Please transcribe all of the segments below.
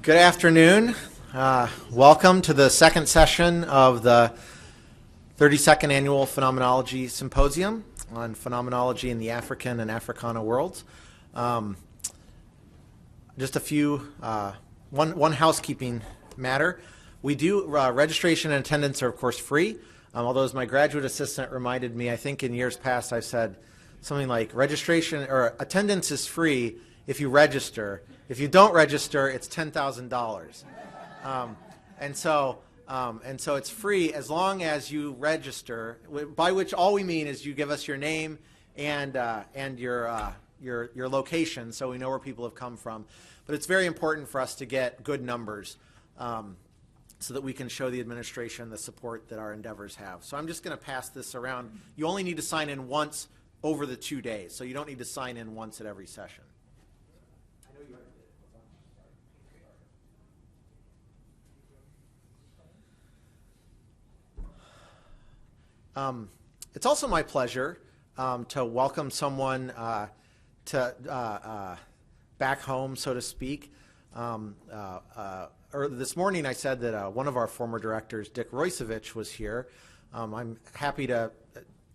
Good afternoon. Welcome to the second session of the 32nd Annual Phenomenology Symposium on Phenomenology in the African and Africana Worlds. Just a few, one housekeeping matter. We do, registration and attendance are of course free, although as my graduate assistant reminded me, I think in years past I've said something like registration or attendance is free if you register. If you don't register, it's $10,000. And so it's free as long as you register, by which all we mean is you give us your name and your location so we know where people have come from. But it's very important for us to get good numbers so that we can show the administration the support that our endeavors have. So I'm just going to pass this around. You only need to sign in once over the 2 days, so you don't need to sign in once at every session. It's also my pleasure to welcome someone back home, so to speak. This morning I said that one of our former directors, Dick Roysevich, was here. I'm happy to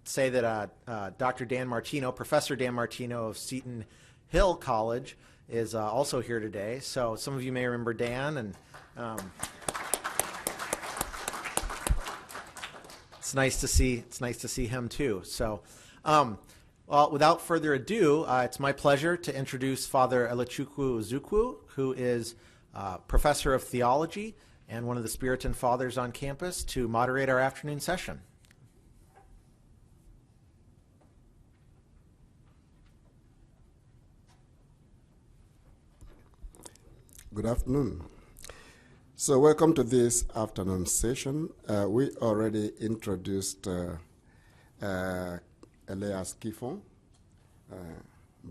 say that Dr. Dan Martino, Professor Dan Martino of Seton Hill College, is also here today. So some of you may remember Dan, and it's nice to see him too. So, well, without further ado, it's my pleasure to introduce Father Elechukwu Ozukwu, who is professor of theology and one of the Spiritan Fathers on campus, to moderate our afternoon session. Good afternoon. So welcome to this afternoon session. We already introduced Elias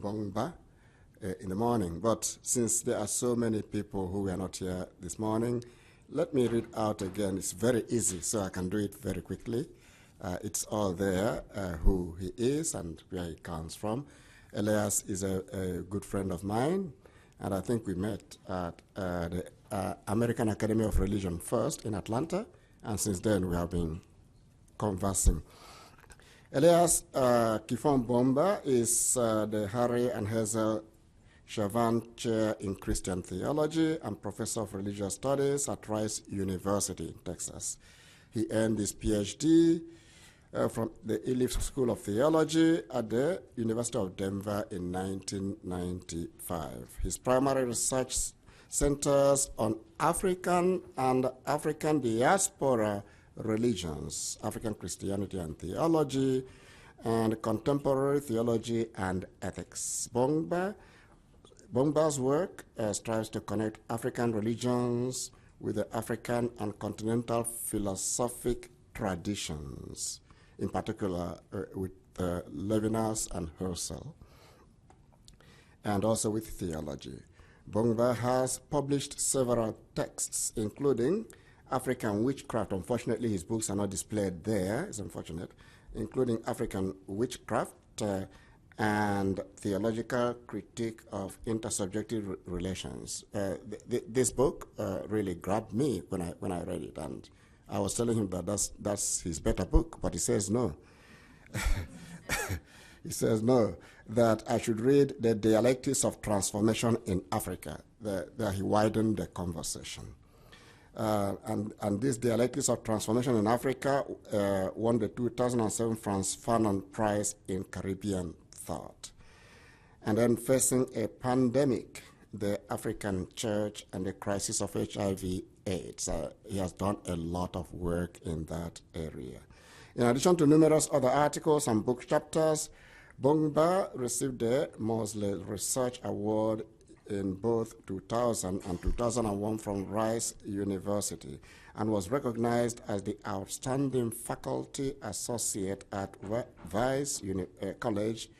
Bamba in the morning, but since there are so many people who were not here this morning, let me read out again. It's very easy, so I can do it very quickly. It's all there, who he is and where he comes from. Elias is a good friend of mine, and I think we met at the American Academy of Religion first in Atlanta, and since then we have been conversing. Elias Kifon Bamba is the Harry and Hazel Chavan Chair in Christian Theology and Professor of Religious Studies at Rice University in Texas. He earned his PhD from the Iliff School of Theology at the University of Denver in 1995. His primary research centers on African and African diaspora religions, African Christianity and theology, and contemporary theology and ethics. Bomba's work strives to connect African religions with the African and continental philosophic traditions, in particular with Levinas and Husserl, and also with theology. Bamba has published several texts, including African Witchcraft. Unfortunately, his books are not displayed there. It's unfortunate. Including African Witchcraft and Theological Critique of Intersubjective Relations. This book really grabbed me when I read it, and I was telling him that that's his better book, but he says no. He says no, that I should read The Dialectics of Transformation in Africa. There he widened the conversation. And this Dialectics of Transformation in Africa won the 2007 Franz Fanon Prize in Caribbean Thought. And then Facing a Pandemic, the African Church and the Crisis of HIV/AIDS. He has done a lot of work in that area. In addition to numerous other articles and book chapters, Bamba received the Mosley Research Award in both 2000 and 2001 from Rice University, and was recognized as the outstanding faculty associate at Rice College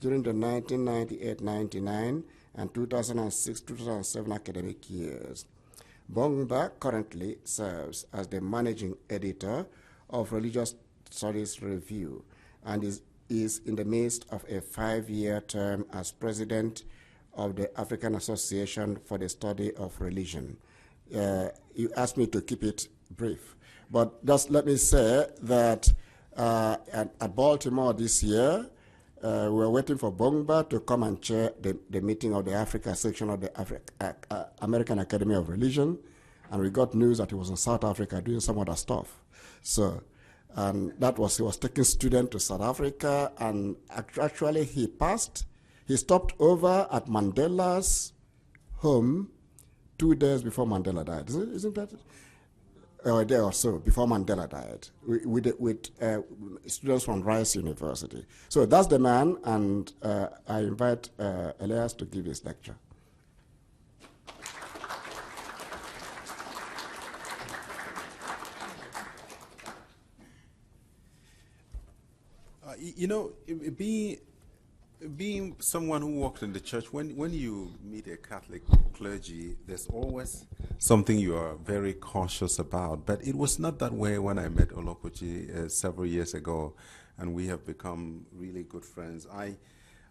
during the 1998-99 and 2006-2007 academic years. Bamba currently serves as the managing editor of Religious Studies Review and is in the midst of a 5-year term as president of the African Association for the Study of Religion. You asked me to keep it brief, but just let me say that at Baltimore this year, we were waiting for Bamba to come and chair the meeting of the Africa section of the American Academy of Religion, and we got news that he was in South Africa doing some other stuff. So, and that was, he was taking students to South Africa, and actually he passed. He stopped over at Mandela's home 2 days before Mandela died. Isn't that it? A day or so before Mandela died, with students from Rice University. So that's the man, and I invite Elias to give his lecture. You know, being someone who works in the church, when you meet a Catholic clergy, there's always something you are very cautious about. But it was not that way when I met Olokochi several years ago, and we have become really good friends. I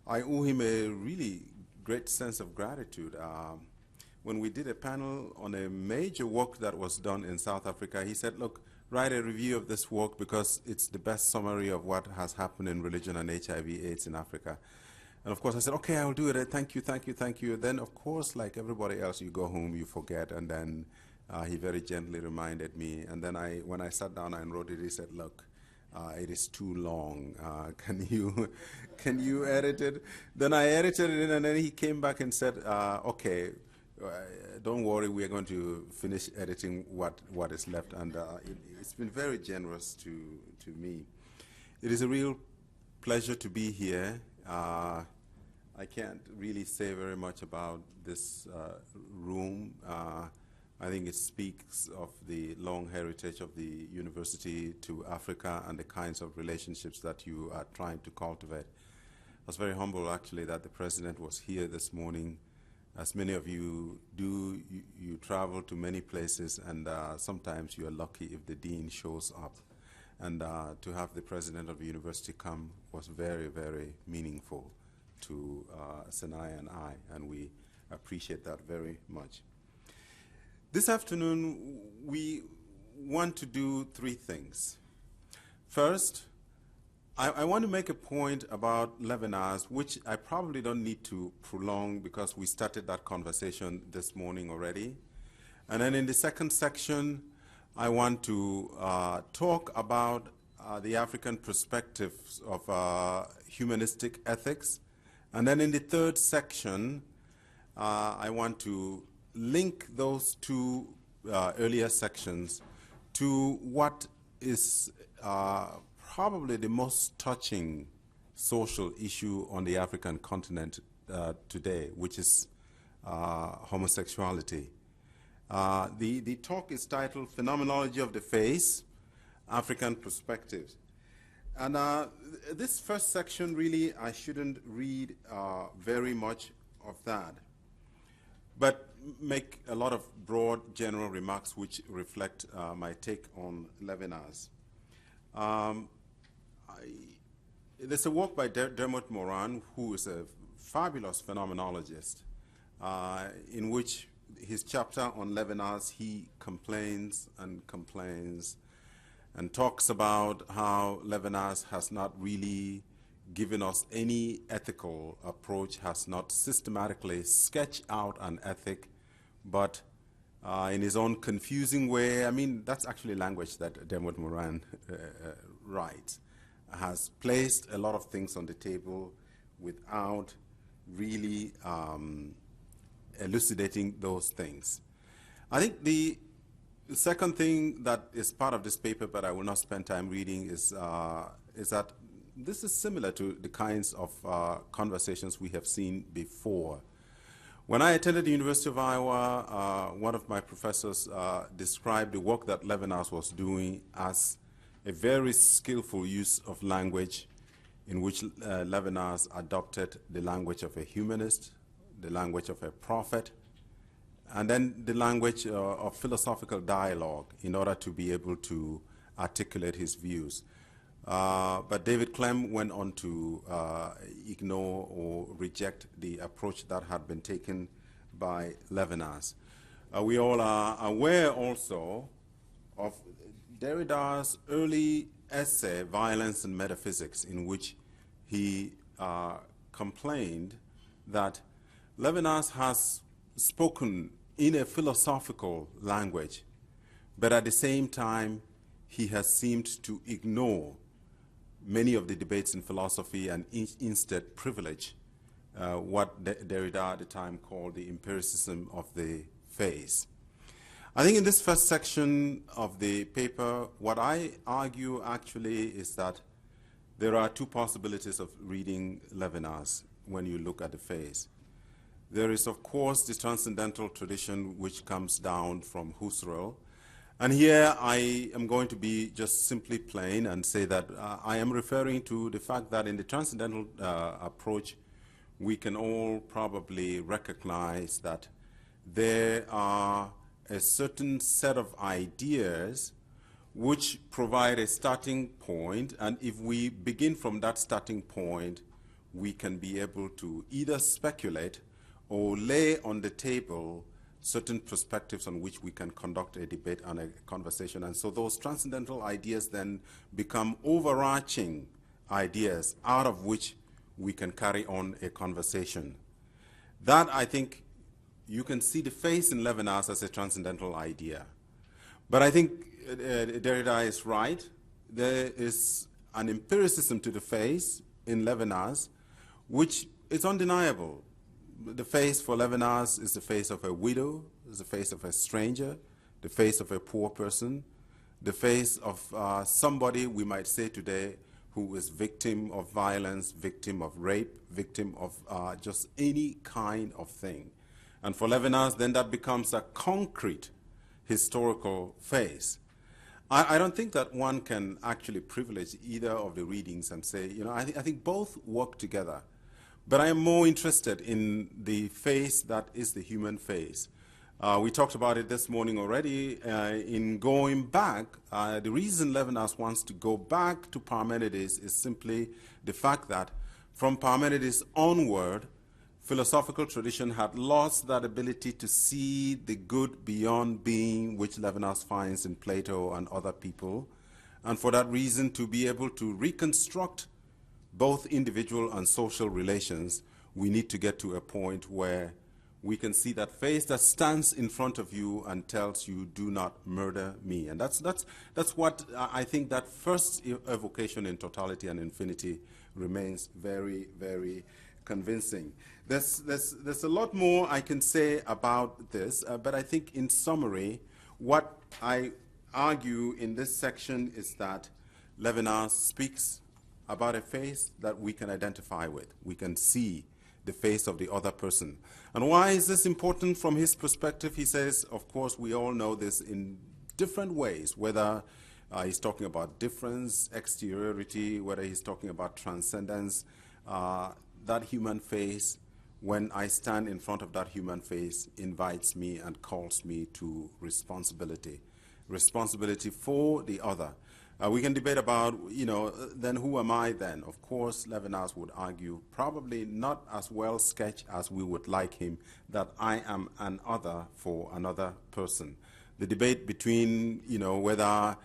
owe him a really great sense of gratitude. When we did a panel on a major work that was done in South Africa, he said, look, write a review of this work because it's the best summary of what has happened in religion and HIV/AIDS in Africa. And of course I said, okay, I'll do it. Thank you, thank you, thank you. Then of course, like everybody else, you go home, you forget. And then he very gently reminded me. And then when I sat down and wrote it, he said, look, it is too long. Can you edit it? Then I edited it, and then he came back and said, okay, don't worry, we are going to finish editing what is left. And it's been very generous to me. It is a real pleasure to be here. I can't really say very much about this room. I think it speaks of the long heritage of the university to Africa and the kinds of relationships that you are trying to cultivate. I was very humble, actually, that the president was here this morning. As many of you do, you travel to many places, and sometimes you are lucky if the dean shows up. And to have the president of the university come was very, very meaningful to Senai and I, and we appreciate that very much. This afternoon, we want to do three things. First, I want to make a point about Levinas, which I probably don't need to prolong because we started that conversation this morning already. And then in the second section, I want to talk about the African perspectives of humanistic ethics. And then in the third section, I want to link those two earlier sections to what is probably the most touching social issue on the African continent today, which is homosexuality. The talk is titled Phenomenology of the Face, African Perspectives. And this first section, really, I shouldn't read very much of that, but make a lot of broad general remarks which reflect my take on Levinas. There's a work by Dermot Moran, who is a fabulous phenomenologist, in which his chapter on Levinas, he complains and complains and talks about how Levinas has not really given us any ethical approach, has not systematically sketched out an ethic, but in his own confusing way, I mean, that's actually language that Dermot Moran writes, has placed a lot of things on the table without really elucidating those things. I think the second thing that is part of this paper, but I will not spend time reading, is that this is similar to the kinds of conversations we have seen before. When I attended the University of Iowa, one of my professors described the work that Levinas was doing as a very skillful use of language in which Levinas adopted the language of a humanist, the language of a prophet, and then the language of philosophical dialogue in order to be able to articulate his views. But David Clem went on to ignore or reject the approach that had been taken by Levinas. We all are aware also of Derrida's early essay, Violence and Metaphysics, in which he complained that Levinas has spoken in a philosophical language, but at the same time, he has seemed to ignore many of the debates in philosophy and instead privilege what Derrida at the time called the empiricism of the face. I think in this first section of the paper, what I argue actually is that there are two possibilities of reading Levinas when you look at the face. There is, of course, the transcendental tradition which comes down from Husserl. And here I am going to be just simply plain and say that I am referring to the fact that in the transcendental approach, we can all probably recognize that there are a certain set of ideas which provide a starting point, and if we begin from that starting point, we can be able to either speculate or lay on the table certain perspectives on which we can conduct a debate and a conversation. And so those transcendental ideas then become overarching ideas out of which we can carry on a conversation. That, I think, you can see the face in Levinas as a transcendental idea. But I think Derrida is right. There is an empiricism to the face in Levinas, which is undeniable. The face for Levinas is the face of a widow, is the face of a stranger, the face of a poor person, the face of somebody we might say today who is victim of violence, victim of rape, victim of just any kind of thing. And for Levinas, then that becomes a concrete historical face. I don't think that one can actually privilege either of the readings and say, you know, I think both work together. But I am more interested in the face that is the human face. We talked about it this morning already. In going back, the reason Levinas wants to go back to Parmenides is simply the fact that from Parmenides onward, philosophical tradition had lost that ability to see the good beyond being, which Levinas finds in Plato and other people, and for that reason to be able to reconstruct both individual and social relations, we need to get to a point where we can see that face that stands in front of you and tells you, do not murder me. And that's what I think that first evocation in totality and infinity remains very, very convincing. There's a lot more I can say about this, but I think in summary, what I argue in this section is that Levinas speaks about a face that we can identify with. We can see the face of the other person. And why is this important from his perspective? He says, of course, we all know this in different ways, whether he's talking about difference, exteriority, whether he's talking about transcendence, that human face, when I stand in front of that human face, invites me and calls me to responsibility for the other. We can debate about, you know, then who am I then? Of course, Levinas would argue, probably not as well sketched as we would like him, that I am an other for another person. The debate between, you know, whether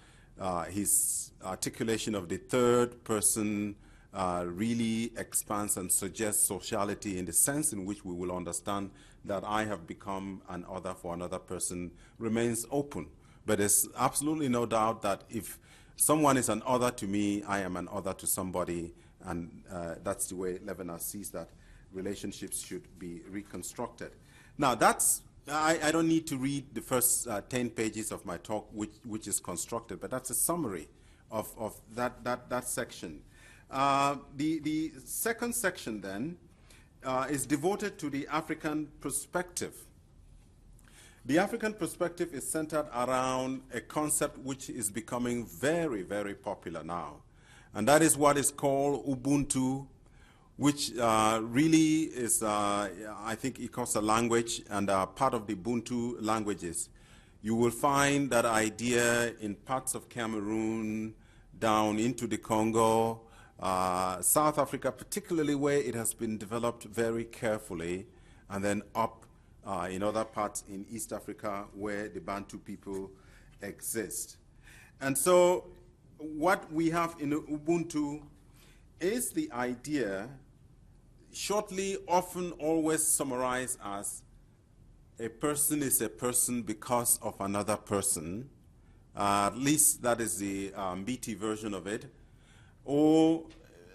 his articulation of the third person really expands and suggests sociality in the sense in which we will understand that I have become an other for another person remains open. But there's absolutely no doubt that if someone is an other to me, I am an other to somebody, and that's the way Levinas sees that relationships should be reconstructed. Now, that's I don't need to read the first 10 pages of my talk, which is constructed, but that's a summary of that section. The second section, then, is devoted to the African perspective. The African perspective is centered around a concept which is becoming very, very popular now. And that is what is called Ubuntu, which really is, I think, it calls a language and part of the Ubuntu languages. You will find that idea in parts of Cameroon, down into the Congo, South Africa particularly, where it has been developed very carefully, and then up in other parts in East Africa where the Bantu people exist. And so what we have in Ubuntu is the idea, shortly, often always summarized as a person is a person because of another person. At least that is the Mbiti version of it. Or,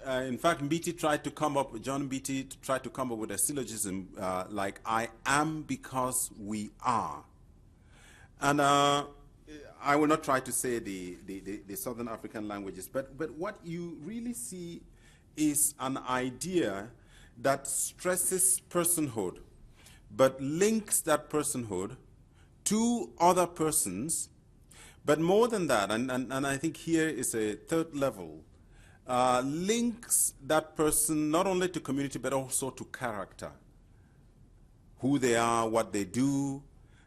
in fact, Mbiti tried to come up, John Mbiti tried to come up with a syllogism like, I am because we are. And I will not try to say the Southern African languages, but what you really see is an idea that stresses personhood, but links that personhood to other persons. But more than that, and I think here is a third level, links that person not only to community but also to character, who they are, what they do,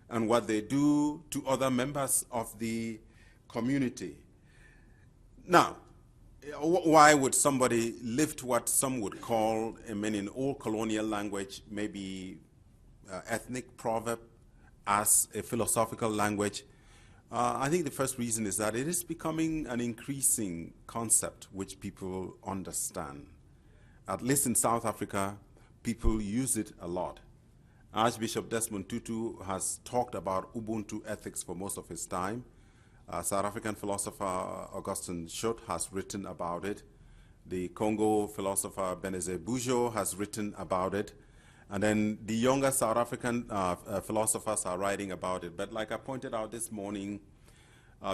and what they do to other members of the community. Now, why would somebody lift what some would call, I mean, in old colonial language, maybe ethnic proverb as a philosophical language? I think the first reason is that it is becoming an increasing concept which people understand. At least in South Africa, people use it a lot. Archbishop Desmond Tutu has talked about Ubuntu ethics for most of his time. South African philosopher Augustin Schott has written about it. The Congo philosopher Beneze Bujo has written about it. And then the younger South African philosophers are writing about it. But like I pointed out this morning,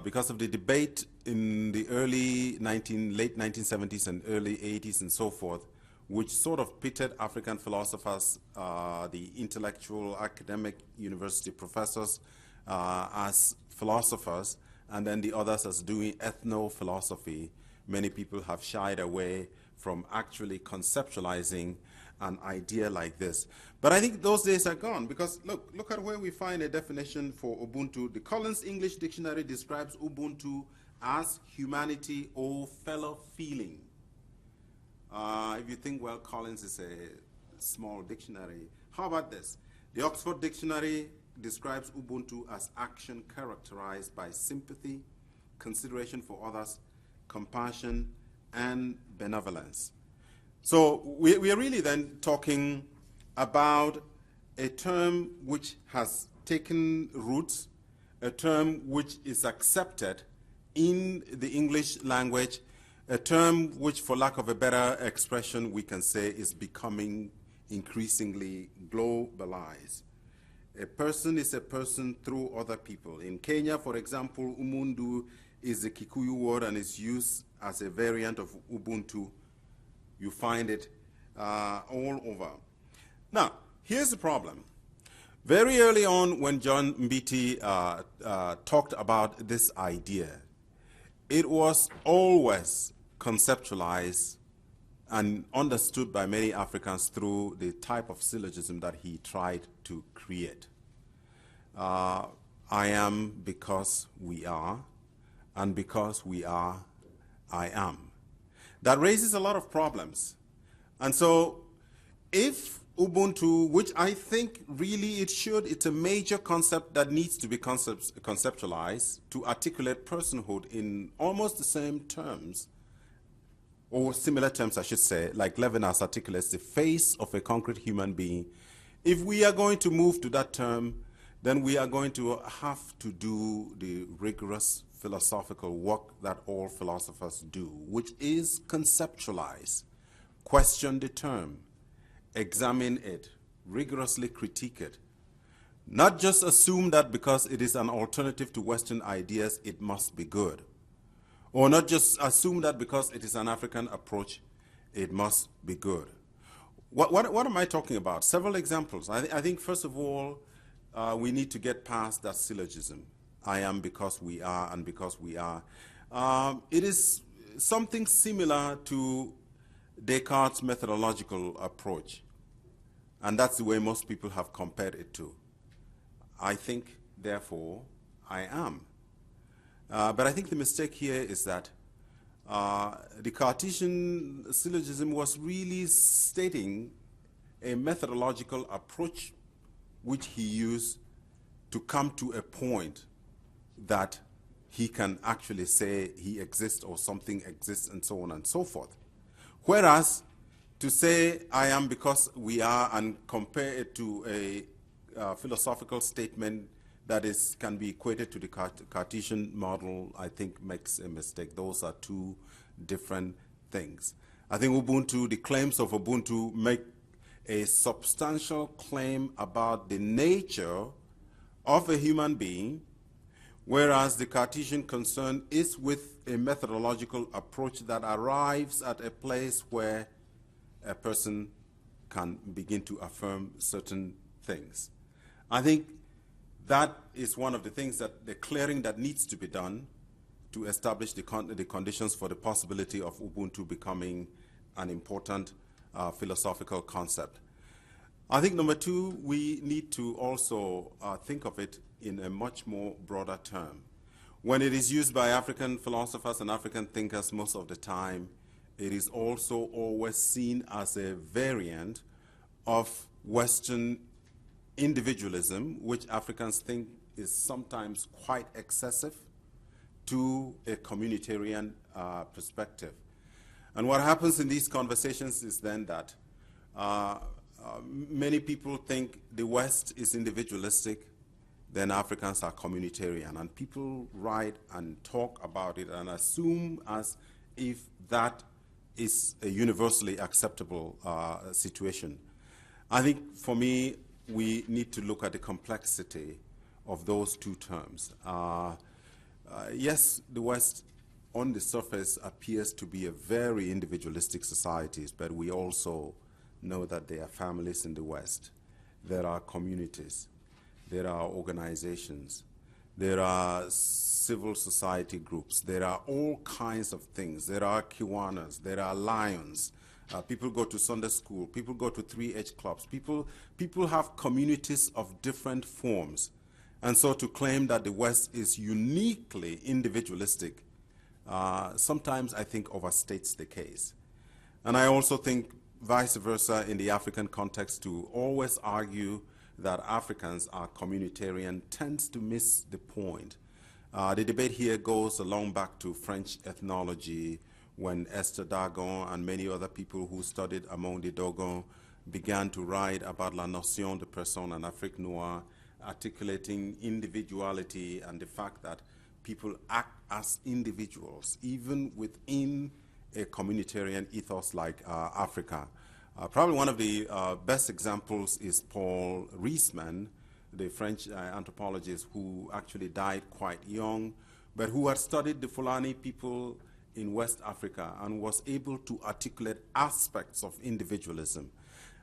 because of the debate in the late 1970s and early 80s and so forth, which sort of pitted African philosophers, the intellectual, academic university professors as philosophers, and then the others as doing ethno-philosophy. Many people have shied away from actually conceptualizing an idea like this. But I think those days are gone, because look at where we find a definition for Ubuntu. The Collins English Dictionary describes Ubuntu as humanity or fellow feeling. If you think, well, Collins is a small dictionary, how about this? The Oxford Dictionary describes Ubuntu as action characterized by sympathy, consideration for others, compassion, and benevolence. So we are really then talking about a term which has taken roots, a term which is accepted in the English language, a term which, for lack of a better expression, we can say is becoming increasingly globalized. A person is a person through other people. In Kenya, for example, Umundu is a Kikuyu word and is used as a variant of Ubuntu. You find it all over. Now, here's the problem. Very early on, when John Mbiti talked about this idea, it was always conceptualized and understood by many Africans through the type of syllogism that he tried to create. I am because we are, and because we are, I am. That raises a lot of problems. And so if Ubuntu, which I think really it's a major concept that needs to be conceptualized to articulate personhood in almost the same terms, or similar terms, I should say, like Levinas articulates the face of a concrete human being. If we are going to move to that term, then we are going to have to do the rigorous philosophical work that all philosophers do, which is conceptualize, question the term, examine it, rigorously critique it. Not just assume that because it is an alternative to Western ideas, it must be good. Or not just assume that because it is an African approach, it must be good. What am I talking about? Several examples. I think, first of all, we need to get past that syllogism. I am because we are, and because we are. It is something similar to Descartes' methodological approach. And that's the way most people have compared it to. I think, therefore, I am. But I think the mistake here is that the Cartesian syllogism was really stating a methodological approach which he used to come to a point that he can actually say he exists or something exists and so on and so forth. Whereas to say I am because we are and compare it to a philosophical statement that can be equated to the Cartesian model, I think makes a mistake. Those are two different things. I think Ubuntu, the claims of Ubuntu make a substantial claim about the nature of a human being, whereas the Cartesian concern is with a methodological approach that arrives at a place where a person can begin to affirm certain things. I think that is one of the things that the clearing that needs to be done to establish the conditions for the possibility of Ubuntu becoming an important philosophical concept. I think number two, we need to also think of it in a much more broader term. When it is used by African philosophers and African thinkers most of the time, it is also always seen as a variant of Western individualism, which Africans think is sometimes quite excessive, to a communitarian perspective. And what happens in these conversations is then that many people think the West is individualistic, then Africans are communitarian. And people write and talk about it and assume as if that is a universally acceptable situation. I think for me, we need to look at the complexity of those two terms. Yes, the West on the surface appears to be a very individualistic society, but we also know that there are families in the West, there are communities, there are organizations, there are civil society groups, there are all kinds of things. There are Kiwanas, there are Lions, people go to Sunday school, people go to 3H clubs, people have communities of different forms. And so to claim that the West is uniquely individualistic, sometimes I think overstates the case. And I also think vice versa in the African context, to always argue that Africans are communitarian tends to miss the point. The debate here goes along back to French ethnology, when Esther Dagon and many other people who studied among the Dogon began to write about la notion de personne en Afrique noire, articulating individuality and the fact that people act as individuals, even within a communitarian ethos like Africa. Probably one of the best examples is Paul Riesman, the French anthropologist who actually died quite young, but who had studied the Fulani people in West Africa and was able to articulate aspects of individualism.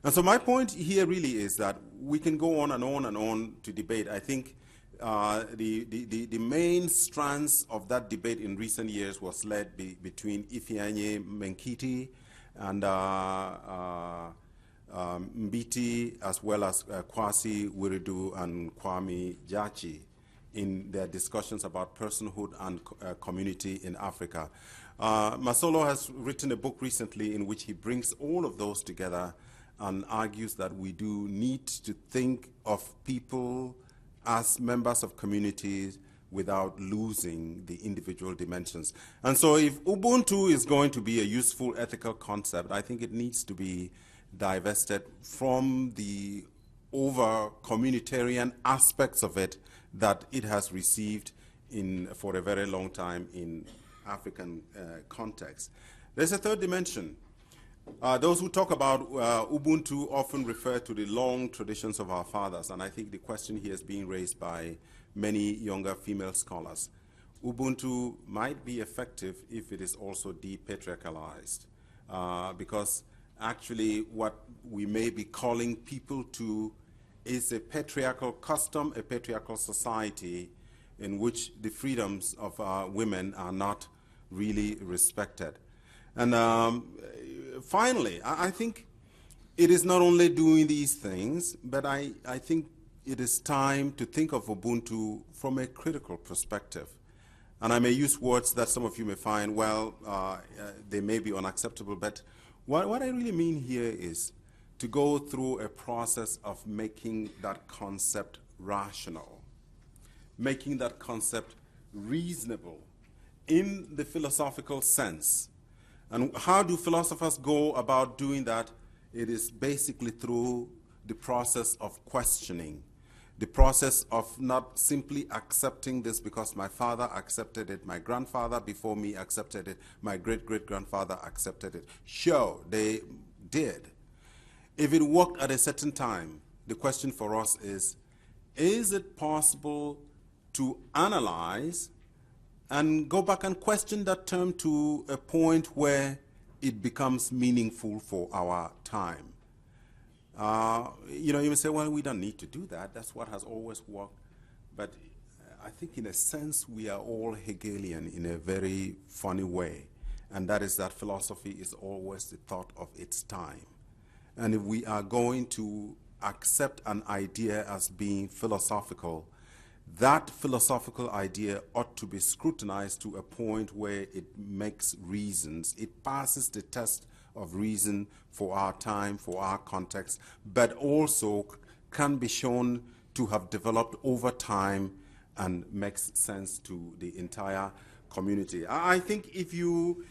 And so my point here really is that we can go on and on and on to debate. I think the main strands of that debate in recent years was led between Ifeanyi Menkiti and Mbiti, as well as Kwasi Wiridu and Kwame Jachi, in their discussions about personhood and community in Africa. Masolo has written a book recently in which he brings all of those together and argues that we do need to think of people as members of communities without losing the individual dimensions. And so if Ubuntu is going to be a useful ethical concept, I think it needs to be divested from the over-communitarian aspects of it that it has received for a very long time in African context. There's a third dimension. Those who talk about Ubuntu often refer to the long traditions of our fathers, and I think the question here is being raised by many younger female scholars. Ubuntu might be effective if it is also depatriarchalized, because actually what we may be calling people to is a patriarchal custom, a patriarchal society in which the freedoms of women are not really respected. And finally, I think it is not only doing these things, but I think it is time to think of Ubuntu from a critical perspective. And I may use words that some of you may find, well, they may be unacceptable, but what I really mean here is to go through a process of making that concept rational, making that concept reasonable in the philosophical sense. And how do philosophers go about doing that? It is basically through the process of questioning, the process of not simply accepting this because my father accepted it, my grandfather before me accepted it, my great-great-grandfather accepted it. Sure, they did. If it worked at a certain time, the question for us is it possible to analyze and go back and question that term to a point where it becomes meaningful for our time? You may say, well, we don't need to do that. That's what has always worked. But I think in a sense, we are all Hegelian in a very funny way. And that is that philosophy is always the thought of its time. And if we are going to accept an idea as being philosophical, that philosophical idea ought to be scrutinized to a point where it makes reasons. It passes the test of reason for our time, for our context, but also can be shown to have developed over time and makes sense to the entire community. I think if you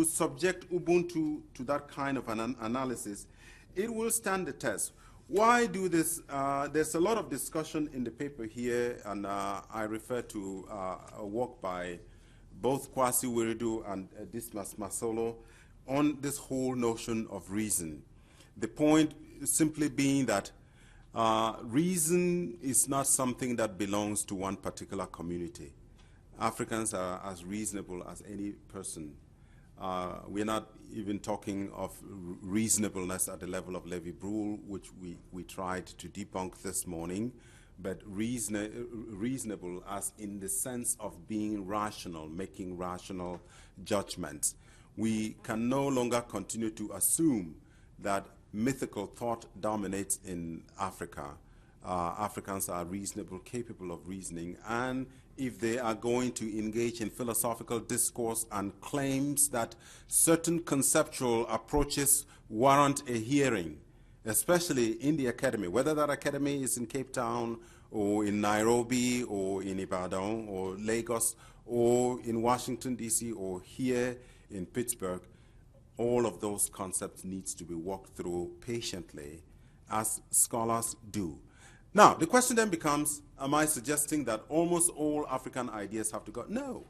subject Ubuntu to that kind of an analysis, it will stand the test. Why do this? There's a lot of discussion in the paper here, and I refer to a work by both Kwasi Wiredu and Dismas Masolo on this whole notion of reason. The point simply being that reason is not something that belongs to one particular community. Africans are as reasonable as any person. We're not even talking of reasonableness at the level of Lévi-Brühl, which we tried to debunk this morning, but reasonable as in the sense of being rational, making rational judgments. We can no longer continue to assume that mythical thought dominates in Africa. Africans are reasonable, capable of reasoning, and if they are going to engage in philosophical discourse and claims that certain conceptual approaches warrant a hearing, especially in the academy, whether that academy is in Cape Town or in Nairobi or in Ibadan or Lagos or in Washington, D.C. or here in Pittsburgh, all of those concepts needs to be walked through patiently, as scholars do. Now, the question then becomes, am I suggesting that almost all African ideas have to go? No.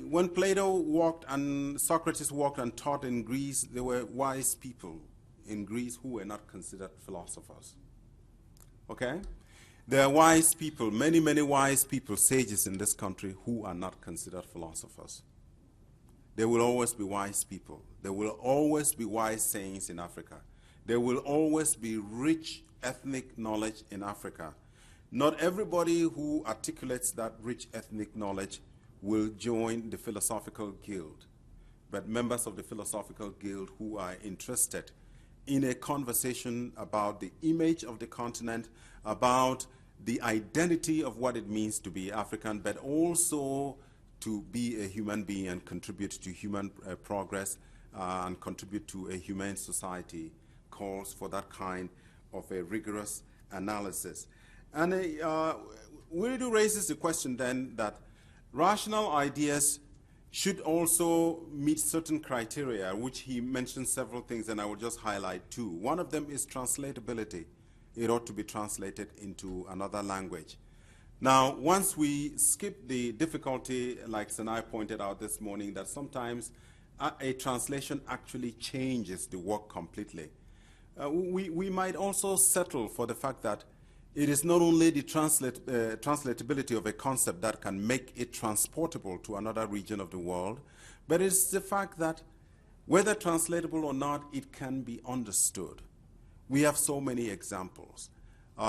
When Plato walked and Socrates walked and taught in Greece, there were wise people in Greece who were not considered philosophers. Okay? There are wise people, many, many wise people, sages in this country who are not considered philosophers. There will always be wise people. There will always be wise sayings in Africa. There will always be rich ethnic knowledge in Africa. Not everybody who articulates that rich ethnic knowledge will join the philosophical guild, but members of the philosophical guild who are interested in a conversation about the image of the continent, about the identity of what it means to be African, but also to be a human being and contribute to human progress and contribute to a humane society, calls for that kind of a rigorous analysis. And Wiredu raises the question then that rational ideas should also meet certain criteria, which he mentioned several things, and I will just highlight two. One of them is translatability. It ought to be translated into another language. Now, once we skip the difficulty, like Sanai pointed out this morning, that sometimes a translation actually changes the work completely. We might also settle for the fact that it is not only the translatability of a concept that can make it transportable to another region of the world, but it's the fact that whether translatable or not, it can be understood. We have so many examples.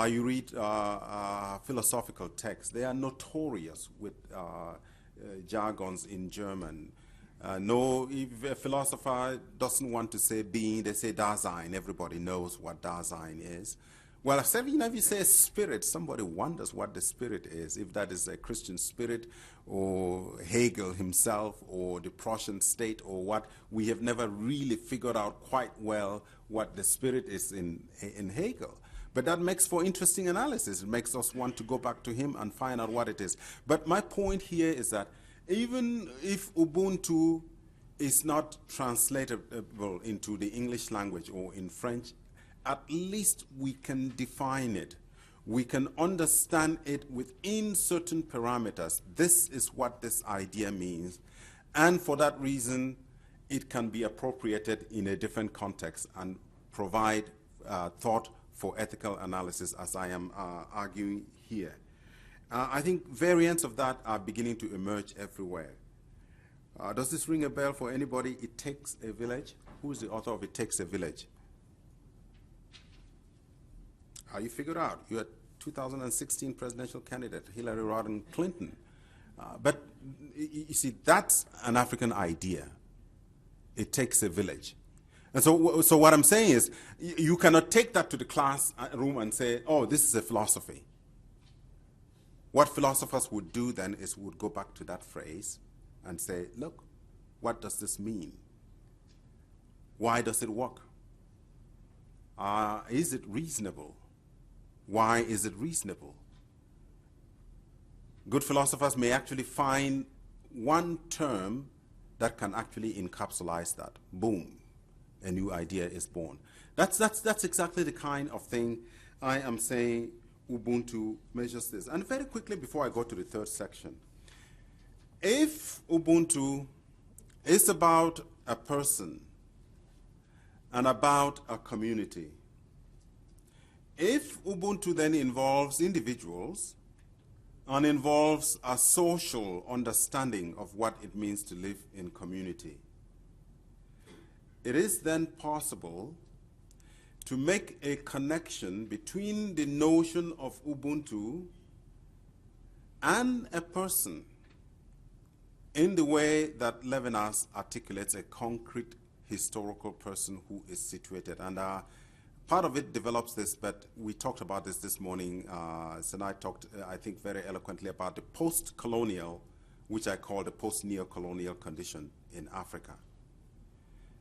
You read philosophical texts. They are notorious with jargons in German. No, if a philosopher doesn't want to say being, they say Dasein. Everybody knows what Dasein is. Well, if you say spirit, somebody wonders what the spirit is, if that is a Christian spirit or Hegel himself or the Prussian state or what. We have never really figured out quite well what the spirit is in Hegel. But that makes for interesting analysis. It makes us want to go back to him and find out what it is. But my point here is that even if Ubuntu is not translatable into the English language or in French, at least we can define it. We can understand it within certain parameters. This is what this idea means. And for that reason, it can be appropriated in a different context and provide thought for ethical analysis, as I am arguing here. I think variants of that are beginning to emerge everywhere. Does this ring a bell for anybody? It Takes a Village. Who is the author of It Takes a Village? You figured out. You're a 2016 presidential candidate, Hillary Rodham Clinton. But you see, that's an African idea. It takes a village. And so what I'm saying is, you cannot take that to the classroom and say, oh, this is a philosophy. What philosophers would do then is would go back to that phrase and say, look, what does this mean? Why does it work? Is it reasonable? Why is it reasonable? Good philosophers may actually find one term that can actually encapsulate that. Boom, a new idea is born. That's exactly the kind of thing I am saying Ubuntu measures this. And very quickly before I go to the third section, if Ubuntu is about a person and about a community, if Ubuntu then involves individuals and involves a social understanding of what it means to live in community, it is then possible to make a connection between the notion of Ubuntu and a person in the way that Levinas articulates a concrete historical person who is situated. And part of it develops this, but we talked about this morning. Sinai talked, I think, very eloquently about the post-colonial, which I call the post-neo-colonial condition in Africa.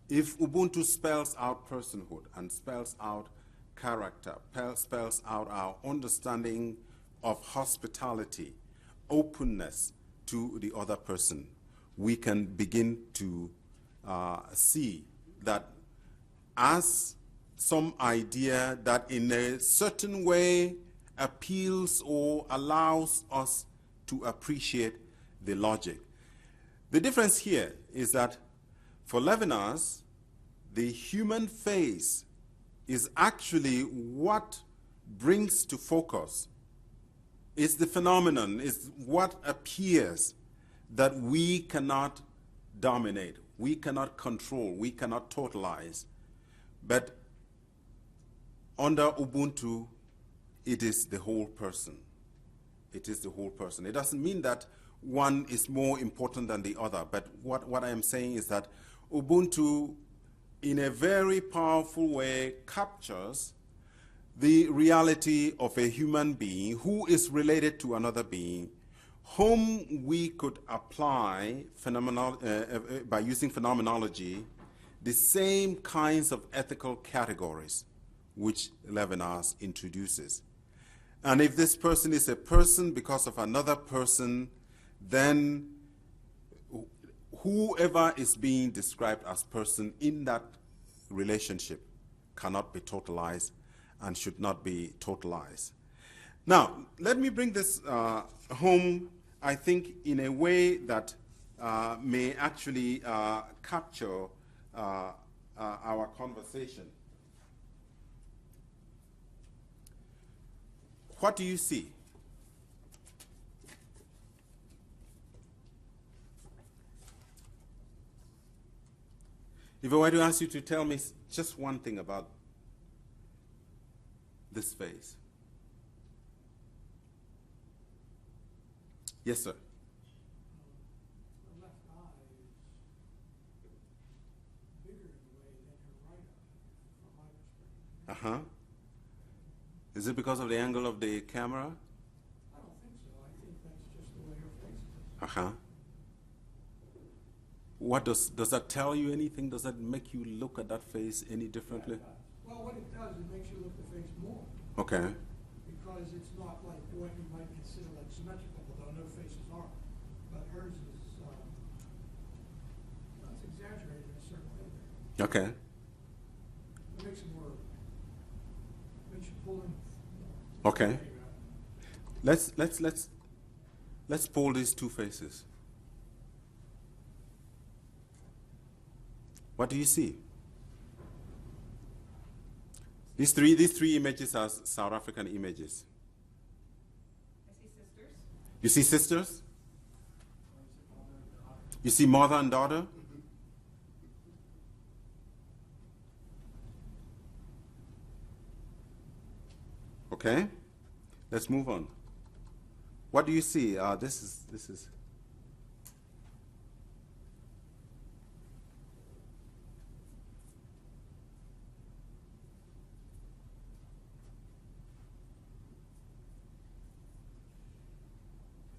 If Ubuntu spells out personhood and spells out character, spells out our understanding of hospitality, openness to the other person, we can begin to see that as some idea that in a certain way appeals or allows us to appreciate the logic. The difference here is that for Levinas, the human face is actually what brings to focus. It's the phenomenon, it's what appears that we cannot dominate, we cannot control, we cannot totalize. But under Ubuntu, it is the whole person. It is the whole person. It doesn't mean that one is more important than the other, but what I am saying is that Ubuntu, in a very powerful way, captures the reality of a human being who is related to another being, whom we could apply by using phenomenology, the same kinds of ethical categories which Levinas introduces. And if this person is a person because of another person, then whoever is being described as person in that relationship cannot be totalized and should not be totalized. Now, let me bring this home, I think, in a way that may actually capture our conversation. What do you see? If I were to ask you to tell me just one thing about this face. Yes, sir. The left eye is bigger in a way than her right eye, from my perspective. Uh-huh. because of the angle of the camera? I don't think so. I think that's just the way her face is. Uh-huh. What does that tell you anything? Does that make you look at that face any differently? Well, what it does, it makes you look at the face more. Okay. Because it's not like what you might consider like symmetrical, although no faces are. But hers is, it's exaggerated in a certain way there. Okay. It makes it more, makes you pull in. Okay. Let's pull these two faces. What do you see? These three images are South African images. I see sisters. You see sisters? You see mother and daughter? Okay. Let's move on. What do you see? This is. It's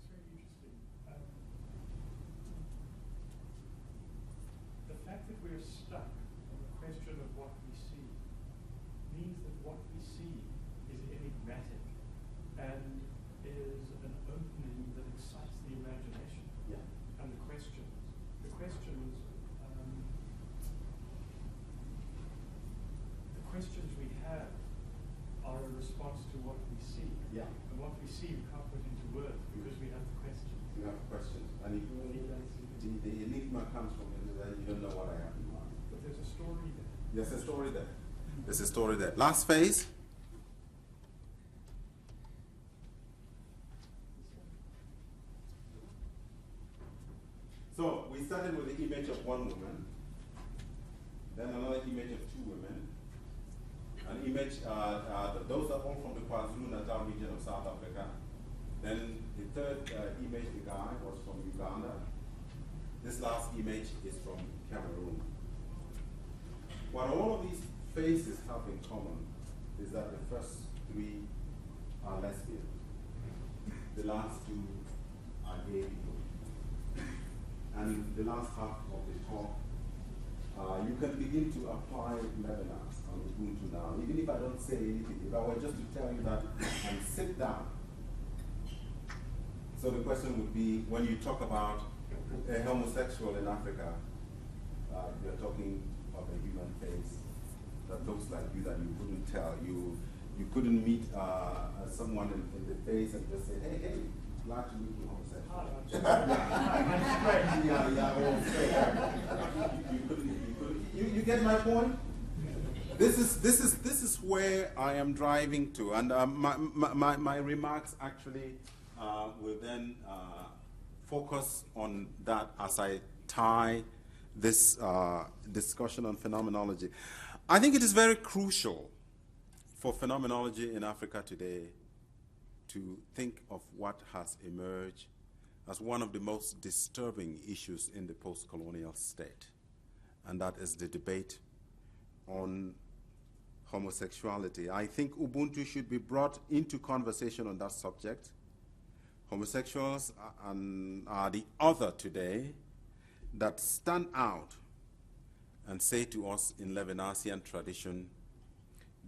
very interesting. The fact that we're stuck on the question of what we see means that what we see is enigmatic and is an opening that excites the imagination. Yeah. And the questions. The questions we have are a response to what we see. Yeah. And what we see we can't put into words because we have the questions. You have questions. And the enigma comes from it that you don't know what I have in mind. But there's a story there. There's a story there. There's a story there. Last phase. So we started with the image of one woman, then another image of two women, an image, those are all from the KwaZulu-Natal region of South Africa. Then the third image, the guy, was from Uganda. This last image is from Cameroon. What all of these faces have in common is that the first three are lesbian. The last two are gay people. And the last half of the talk, you can begin to apply Levinas on Ubuntu now. Even if I don't say anything, if I were just to tell you that and sit down. So the question would be, when you talk about a homosexual in Africa, you're talking of a human face that looks like you that you couldn't tell. You couldn't meet someone in the face and just say, hey, glad to meet you, homosexual. You get my point? This is where I am driving to, and my remarks actually will then focus on that as I tie this discussion on phenomenology. I think it is very crucial for phenomenology in Africa today to think of what has emerged as one of the most disturbing issues in the post-colonial state, and that is the debate on homosexuality. I think Ubuntu should be brought into conversation on that subject. Homosexuals are the other today that stand out and say to us in Levinasian tradition,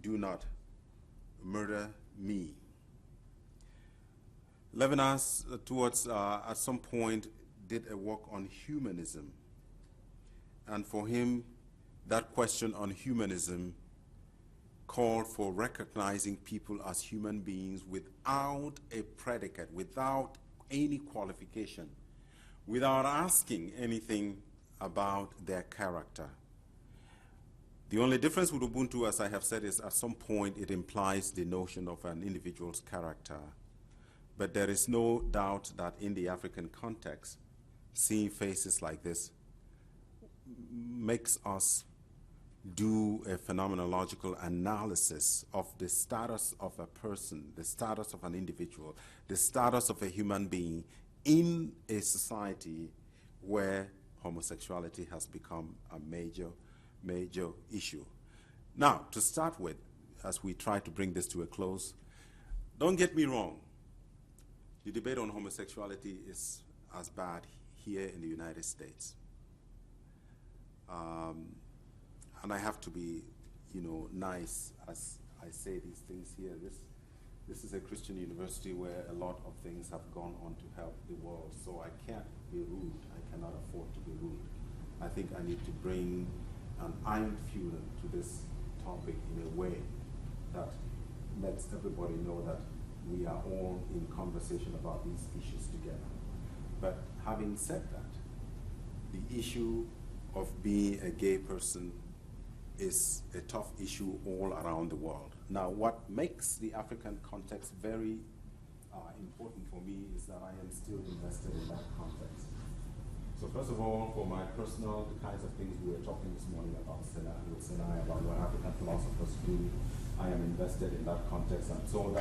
do not murder me. Levinas, at some point, did a work on humanism. And for him, that question on humanism called for recognizing people as human beings without a predicate, without any qualification, without asking anything about their character. The only difference with Ubuntu, as I have said, is at some point it implies the notion of an individual's character. But there is no doubt that in the African context, seeing faces like this makes us do a phenomenological analysis of the status of a person, the status of an individual, the status of a human being in a society where homosexuality has become a major issue. Now, to start with, as we try to bring this to a close, don't get me wrong. The debate on homosexuality is as bad here in the United States. And I have to be, nice as I say these things here. This is a Christian university where a lot of things have gone on to help the world, so I can't be rude. I cannot afford to be rude. I think I need to bring an iron fuel to this topic in a way that lets everybody know that we are all in conversation about these issues together. But having said that, the issue of being a gay person is a tough issue all around the world. Now, what makes the African context very important for me is that I am still invested in that context. So first of all, for my personal, the kinds of things we were talking this morning about with Sinai, about what African philosophers do, I am invested in that context, and so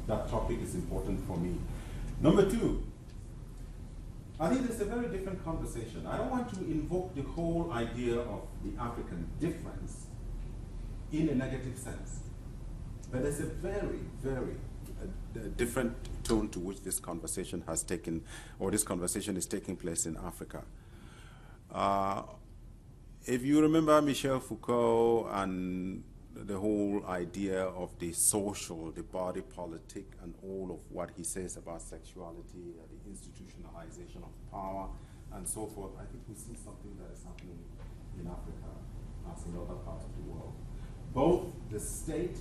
that topic is important for me. Number two, I think it's a very different conversation. I don't want to invoke the whole idea of the African difference in a negative sense. But there's a very, very different tone to which this conversation has taken, or this conversation is taking place in Africa. If you remember Michel Foucault and the whole idea of the social, the body politic, and all of what he says about sexuality, the institutionalization of power, and so forth, I think we see something that is happening in Africa as in other parts of the world. Both the state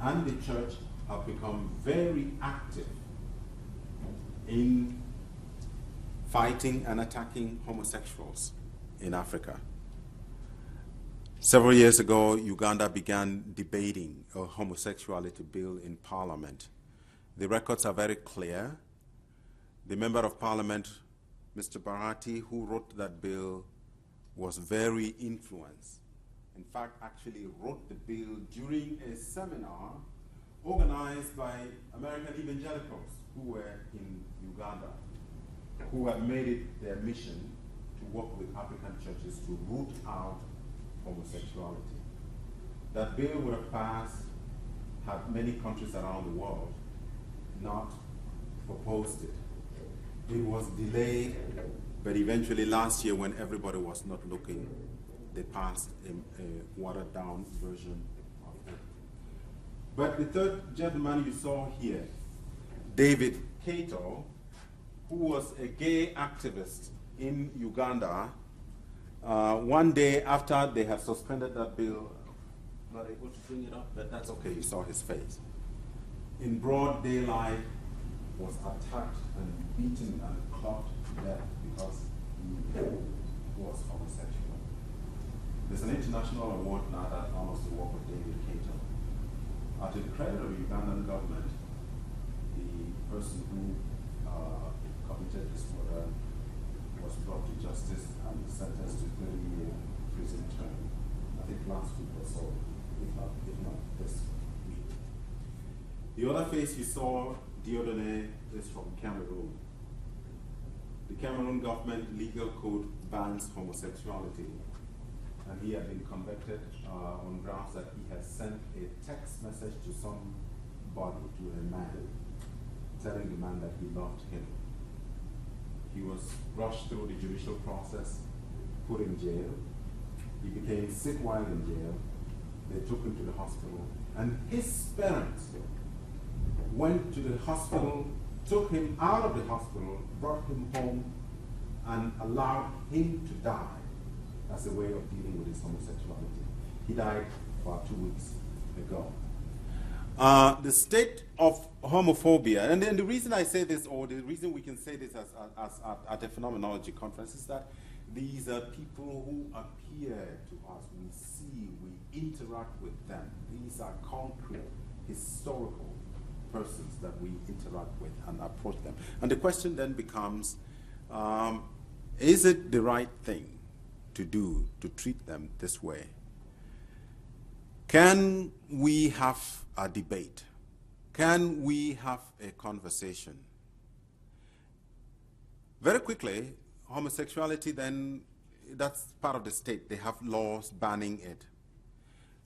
and the church have become very active in fighting and attacking homosexuals in Africa. Several years ago, Uganda began debating a homosexuality bill in parliament. The records are very clear. The member of parliament, Mr. Bahati, who wrote that bill, was very influenced. In fact, actually wrote the bill during a seminar organized by American evangelicals who were in Uganda, who have made it their mission to work with African churches to root out homosexuality. That bill would have passed had many countries around the world not opposed it. It was delayed, but eventually last year, when everybody was not looking, they passed a watered-down version of it. But the third gentleman you saw here, David Kato, who was a gay activist in Uganda, one day after they had suspended that bill, I'm not able to bring it up, but that's okay, you saw his face. In broad daylight, was attacked and beaten and clubbed to death because he was homosexual. There's an international award now that honors the work of David Kato. At the credit of the Ugandan government, the person who committed this murder was brought to justice and sentenced to 30-year prison term. I think last week or so, if not this week. The other face you saw, Diodone, is from Cameroon. The Cameroon government legal code bans homosexuality, and he had been convicted on grounds that he had sent a text message to somebody, to a man, telling the man that he loved him. He was rushed through the judicial process, put in jail. He became sick while in jail. They took him to the hospital, and his parents went to the hospital, took him out of the hospital, brought him home, and allowed him to die as a way of dealing with his homosexuality. He died about 2 weeks ago. The state of homophobia, and then the reason I say this, or the reason we can say this at a phenomenology conference, is that these are people who appear to us. We see, we interact with them. These are concrete, historical persons that we interact with and approach them. And the question then becomes, is it the right thing to do to treat them this way? Can we have a debate? Can we have a conversation? Very quickly, homosexuality then, that's part of the state. They have laws banning it.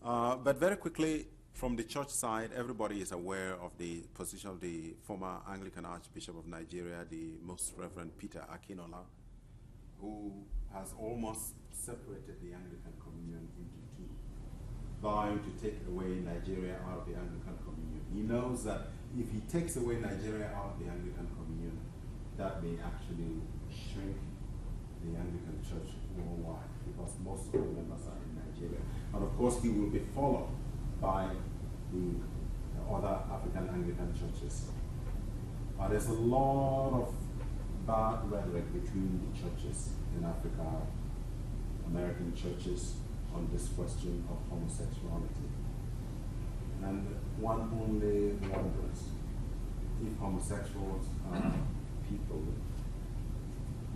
But very quickly, from the church side, everybody is aware of the position of the former Anglican Archbishop of Nigeria, the Most Reverend Peter Akinola, who has almost separated the Anglican communion into two, vowing to take away Nigeria out of the Anglican communion. He knows that if he takes away Nigeria out of the Anglican communion, that may actually shrink the Anglican Church worldwide, because most of the members are in Nigeria. And of course, he will be followed by the other African Anglican churches. There's a lot of bad rhetoric between the churches in Africa, American churches, on this question of homosexuality. And one only wonders if homosexuals are people,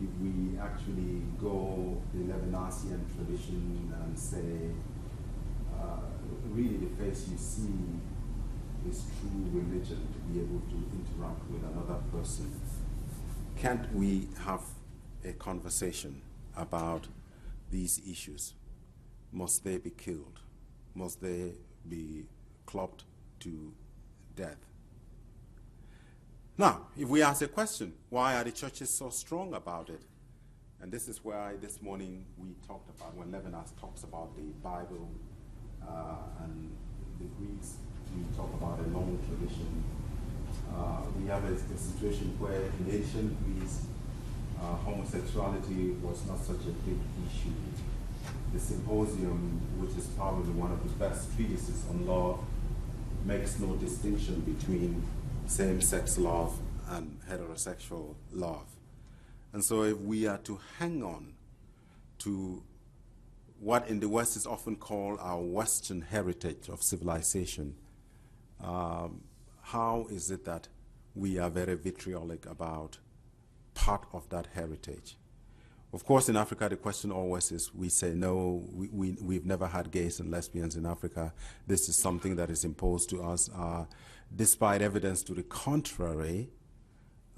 if we actually go the Levinasian tradition and say, really the face you see is true religion, to be able to interact with another person. Can't we have a conversation about these issues? Must they be killed? Must they be clubbed to death? Now, if we ask a question, why are the churches so strong about it? And this is why this morning we talked about, when Levinas talks about the Bible and the Greeks, we talk about a long tradition. We have a situation where in ancient Greece, homosexuality was not such a big issue. The Symposium, which is probably one of the best treatises on love, makes no distinction between same-sex love and heterosexual love. And so if we are to hang on to what in the West is often called our Western heritage of civilization, how is it that we are very vitriolic about part of that heritage? Of course, in Africa, the question always is, we say, no, we've never had gays and lesbians in Africa. This is something that is imposed to us, despite evidence to the contrary,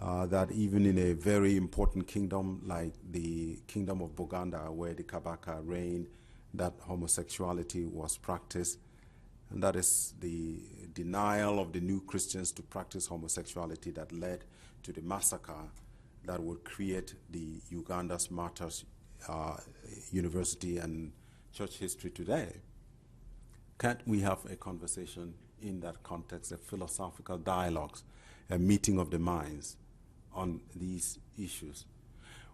that even in a very important kingdom like the Kingdom of Buganda, where the Kabaka reigned, that homosexuality was practiced. And that is the denial of the new Christians to practice homosexuality that led to the massacre that would create the Uganda's Martyrs University and church history today. Can't we have a conversation in that context, a philosophical dialogue, a meeting of the minds on these issues?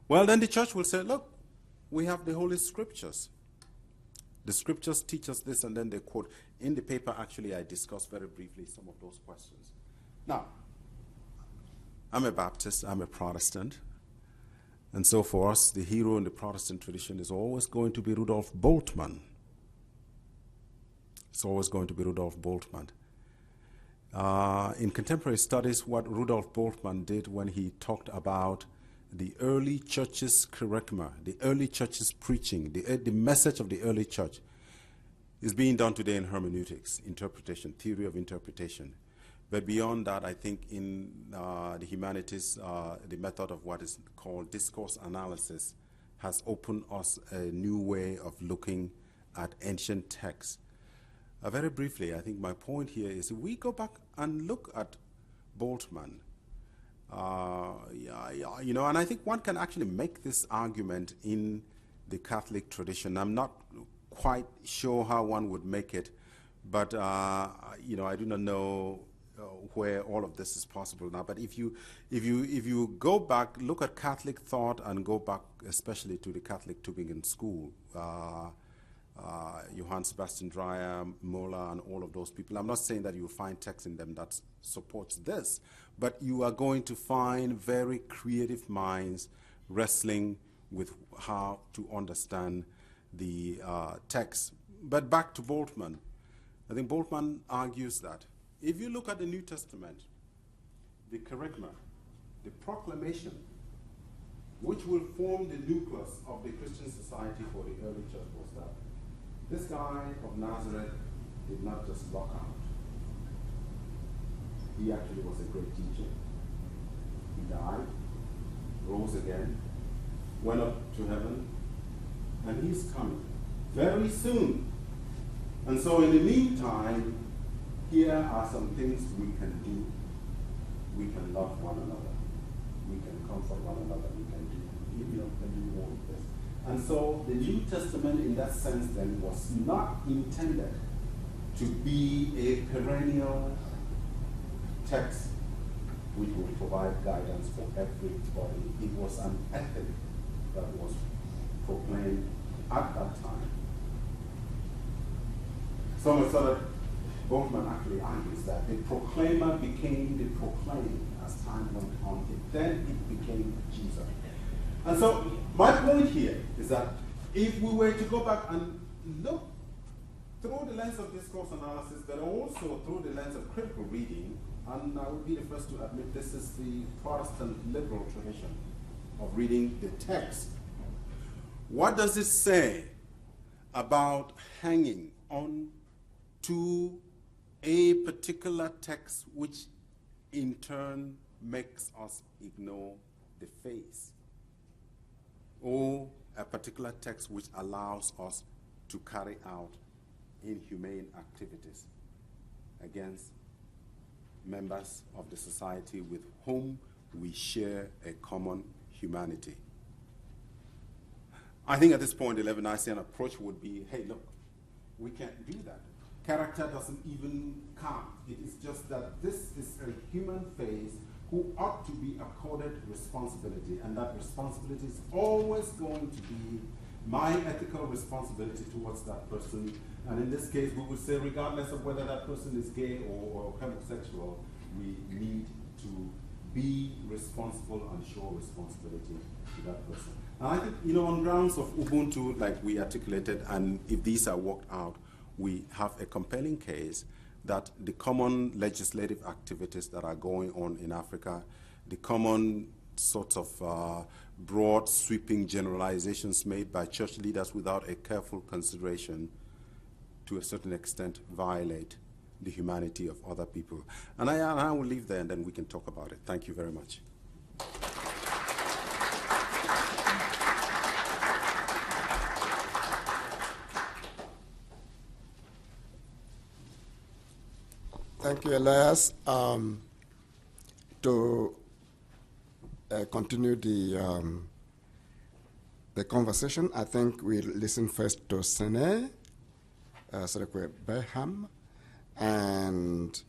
Well, then the church will say, look, we have the Holy Scriptures. The Scriptures teach us this, and then they quote. In the paper, actually, I discuss very briefly some of those questions. Now, I'm a Baptist, I'm a Protestant, and so for us, the hero in the Protestant tradition is always going to be Rudolf Bultmann. It's always going to be Rudolf Bultmann. In contemporary studies, what Rudolf Bultmann did when he talked about the early church's charisma, the early church's preaching, the message of the early church, is being done today in hermeneutics, interpretation, theory of interpretation. But beyond that, I think in the humanities, the method of what is called discourse analysis has opened us a new way of looking at ancient texts. Very briefly, I think my point here is if we go back and look at Bultmann, you know, and I think one can actually make this argument in the Catholic tradition. I'm not quite sure how one would make it, but you know, I do not know where all of this is possible now. But if you go back, look at Catholic thought, and go back especially to the Catholic Tübingen school, Johann Sebastian Dreyer, Moeller, and all of those people. I'm not saying that you find text in them that supports this, but you are going to find very creative minds wrestling with how to understand the text. But back to Bultmann. I think Bultmann argues that if you look at the New Testament, the kerygma, the proclamation, which will form the nucleus of the Christian society for the early church, was that this guy of Nazareth did not just rock out. He actually was a great teacher. He died, rose again, went up to heaven, and he's coming very soon. And so in the meantime, here are some things we can do. We can love one another. We can comfort one another. We can do all of this. And so the New Testament, in that sense, then, was not intended to be a perennial text which will provide guidance for everybody. It was an ethic that was proclaimed at that time. So Bultmann actually argues that the proclaimer became the proclaimed as time went on. Then it became Jesus. And so my point here is that if we were to go back and look through the lens of discourse analysis, but also through the lens of critical reading, and I would be the first to admit this is the Protestant liberal tradition of reading the text. What does it say about hanging on to a particular text which in turn makes us ignore the face? Or a particular text which allows us to carry out inhumane activities against members of the society with whom we share a common humanity. I think at this point the Levinasian approach would be, hey, look, we can't do that. Character doesn't even count. It is just that this is a human face who ought to be accorded responsibility, and that responsibility is always going to be my ethical responsibility towards that person. And in this case, we would say, regardless of whether that person is gay or homosexual, we need to be responsible and show responsibility to that person. And I think, on grounds of Ubuntu, like we articulated, and if these are worked out, we have a compelling case that the common legislative activities that are going on in Africa, the common sort of broad sweeping generalizations made by church leaders without a careful consideration, to a certain extent, violate the humanity of other people. And I will leave there and then we can talk about it. Thank you very much. Thank you, Elias. To continue the conversation, I think we'll listen first to Sene Beham, and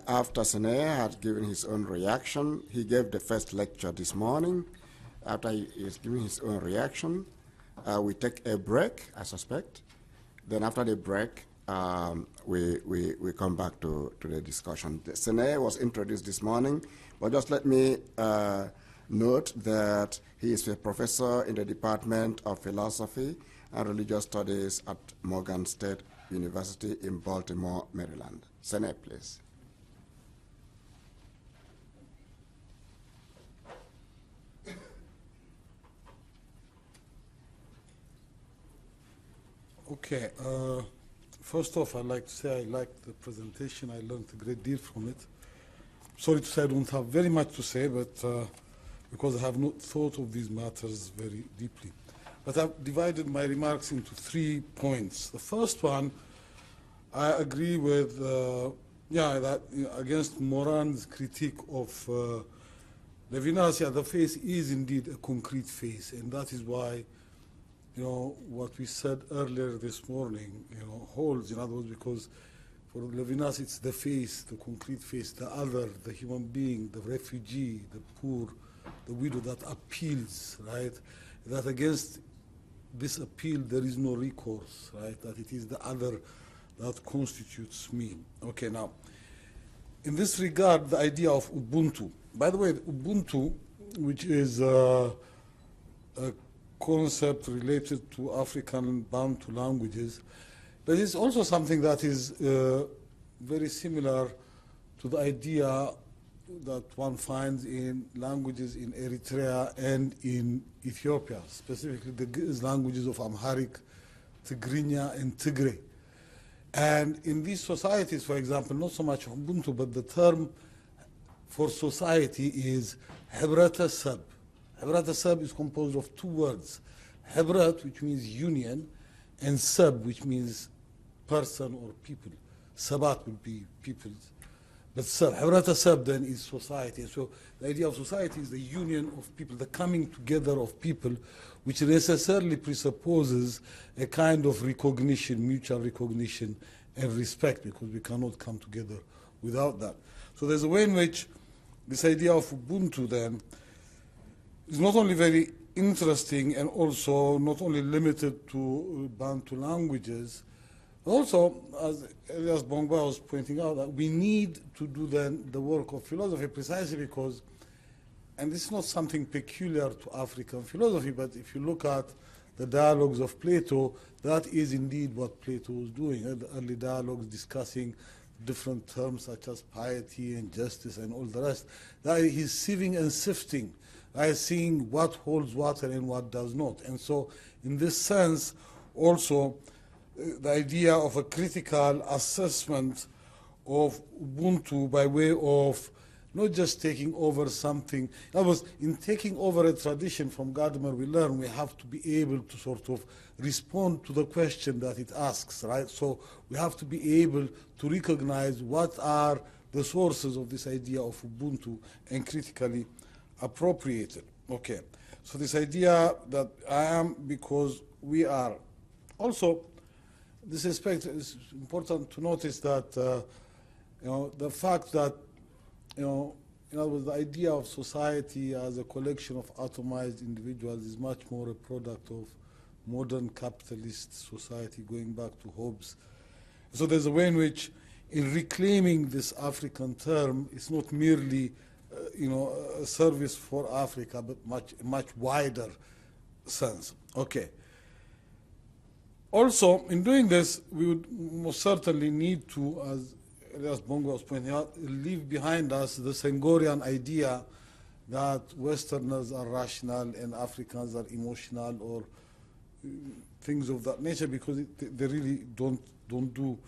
after Sene had given his own reaction, he gave the first lecture this morning. After he is giving his own reaction, we take a break, I suspect. Then after the break, we come back to the discussion. The Sene was introduced this morning, but just let me note that he is a professor in the Department of Philosophy and Religious Studies at Morgan State University in Baltimore, Maryland. Sene, please. Okay. First off, I'd like to say I liked the presentation. I learned a great deal from it. Sorry to say I don't have very much to say, but because I have not thought of these matters very deeply. But I've divided my remarks into 3 points. The first one, I agree with, that against Moran's critique of Levinas, the face is indeed a concrete face, and that is why what we said earlier this morning, holds, in other words, because for Levinas it's the face, the concrete face, the other, the human being, the refugee, the poor, the widow that appeals, right? That against this appeal there is no recourse, right? That it is the other that constitutes me. Okay, now, in this regard, the idea of Ubuntu. By the way, Ubuntu, which is a concept related to African Bantu languages, but it's also something that is very similar to the idea that one finds in languages in Eritrea and in Ethiopia, specifically the languages of Amharic, Tigrinya, and Tigray. And in these societies, for example, not so much Ubuntu, but the term for society is Hebratasab. Hebratasab is composed of 2 words, Hebrat, which means union, and sab, which means person or people. Sabat will be peoples. But Hurrata Sab then is society. So the idea of society is the union of people, the coming together of people, which necessarily presupposes a kind of recognition, mutual recognition and respect, because we cannot come together without that. So there's a way in which this idea of Ubuntu then is not only very interesting and also not only limited to Bantu languages, but also, as Elias Bamba was pointing out, that we need to do then the work of philosophy precisely because, and this is not something peculiar to African philosophy, but if you look at the dialogues of Plato, that is indeed what Plato was doing. The early dialogues discussing different terms such as piety and justice and all the rest. That he's sieving and sifting, seeing what holds water and what does not. And so in this sense, also, the idea of a critical assessment of Ubuntu by way of not just taking over something. In other words, in taking over a tradition from Gadamer, we learn we have to be able to sort of respond to the question that it asks, right? So we have to be able to recognize what are the sources of this idea of Ubuntu and critically appropriate it. Okay, so this idea that I am because we are. Also, this aspect is important to notice that the fact that in other words, the idea of society as a collection of atomized individuals is much more a product of modern capitalist society going back to Hobbes. So there's a way in which, in reclaiming this African term, it's not merely a service for Africa, but much wider sense. Okay. Also, in doing this, we would most certainly need to, as Elias Bongo was pointing out, leave behind us the Senghorian idea that Westerners are rational and Africans are emotional or things of that nature, because they really don't do.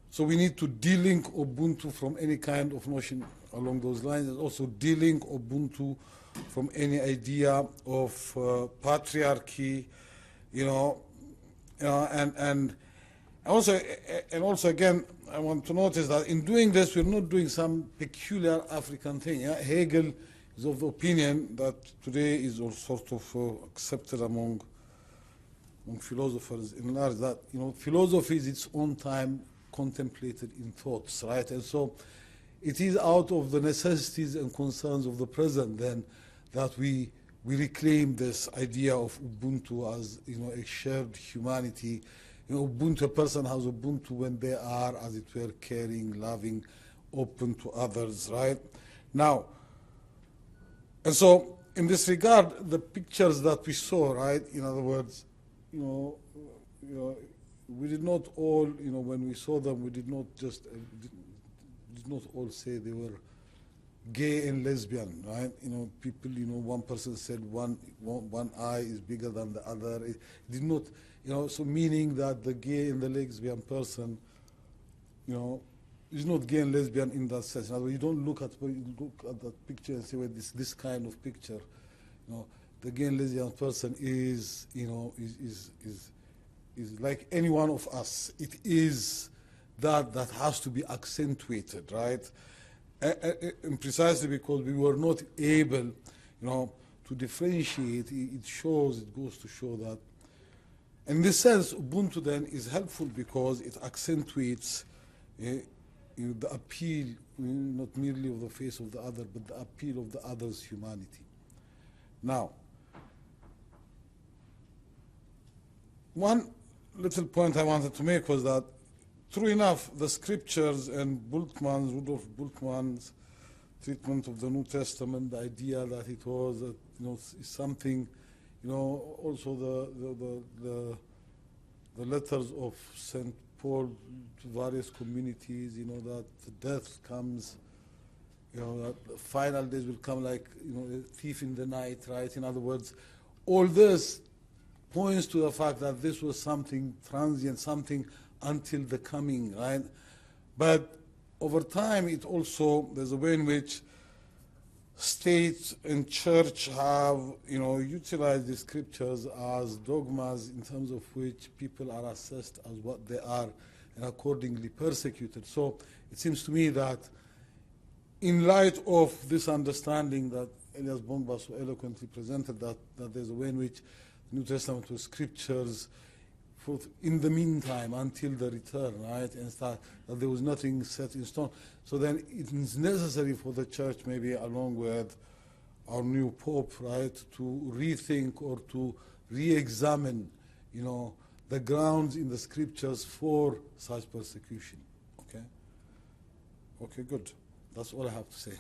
So we need to delink Ubuntu from any kind of notion along those lines, and also delink Ubuntu from any idea of patriarchy, and also again, I want to notice that in doing this, we're not doing some peculiar African thing. Yeah? Hegel is of the opinion that today is all sort of accepted among philosophers in large, that philosophy is its own time contemplated in thoughts, right? And so it is out of the necessities and concerns of the present then that we reclaim this idea of Ubuntu as a shared humanity. Ubuntu, a person has Ubuntu when they are, as it were, caring, loving, open to others, right? Now, and so in this regard, the pictures that we saw, right, in other words, we did not all, when we saw them, we did not just, did not all say they were gay and lesbian, right? People, one person said one eye is bigger than the other. It did not, so meaning that the gay and the lesbian person, is not gay and lesbian in that sense. In other words, you don't look at that picture and say, well, this kind of picture, the gay and lesbian person is like any one of us. It is that has to be accentuated, right? And precisely because we were not able, to differentiate, it goes to show that. In this sense, Ubuntu then is helpful because it accentuates the appeal, not merely of the face of the other, but the appeal of the other's humanity. Now, one little point I wanted to make was that, true enough, the scriptures and Rudolf Bultmann's treatment of the New Testament, the idea that it was, something, also the letters of St. Paul to various communities, that death comes, that the final days will come like, a thief in the night, right? In other words, all this points to the fact that this was something transient, something until the coming, right? But over time, it also, there's a way in which state and church have, utilized the scriptures as dogmas in terms of which people are assessed as what they are and accordingly persecuted. So it seems to me that in light of this understanding that Elias Bamba so eloquently presented, that there's a way in which the New Testament was scriptures in the meantime until the return, right, and that there was nothing set in stone. So then it is necessary for the church, maybe along with our new Pope, right, to rethink or to re-examine, the grounds in the scriptures for such persecution. Okay? Okay, good. That's all I have to say.